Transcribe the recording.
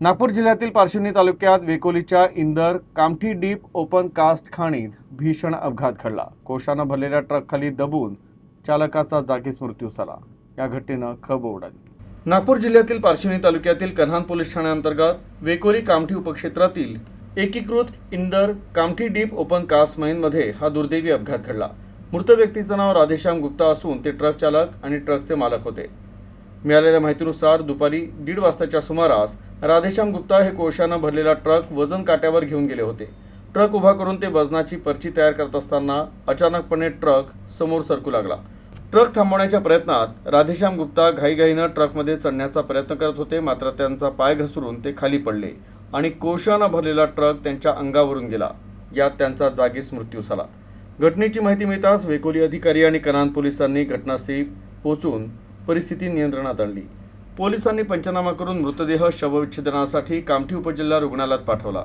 नागपूर जिल्ह्यातील पारशिवनी तालुक्यात वेकोलीच्या Inder Kamthi deep open cast खाणीत भीषण अपघात घडला। कोळशानं भरलेल्या ट्रकखाली दबून चालकाचा जागीच मृत्यू झाला। या घटनेनं खळबळ उडाली। नागपूर जिल्ह्यातील पारशिवनी तालुक्यातील कन्हान पोलीस ठाण्याअंतर्गत वेकोली कामठी उपक्षेत्रातील एकीकृत Inder Kamthi deep open cast माईनमध्ये हा दुर्दैवी अपघात घडला। मृत व्यक्तीचं नाव राधेश्याम गुप्ता असून ते ट्रक चालक आणि ट्रकचे मालक होते। मिळालेल्या माहितीनुसार दुपारी 1:30 वाजताच्या सुमारास राधेश्याम गुप्ता हे कोळशानं भरलेला ट्रक वजन काट्यावर घेऊन गेले होते। ट्रक उभा करून ते वजनाची पर्ची तयार करत असताना अचानकपणे ट्रक समोर सरकू लागला। ट्रक थांबवण्याच्या प्रयत्नात राधेश्याम गुप्ता घाईघाईनं ट्रकमध्ये चढण्याचा प्रयत्न करत होते, मात्र त्यांचा पाय घसरून ते खाली पडले आणि कोळशानं भरलेला ट्रक त्यांच्या अंगावरून गेला। यात त्यांचा जागीच मृत्यू झाला। घटनेची माहिती मिळताच वेकोली अधिकारी आणि कन्हान पोलिसांनी घटनास्थळी पोहोचून परिस्थिती नियंत्रणात आणली। पोलिसांनी पंचनामा करून मृतदेह शवविच्छेदनासाठी कामठी उपजिल्हा रुग्णालयात पाठवला।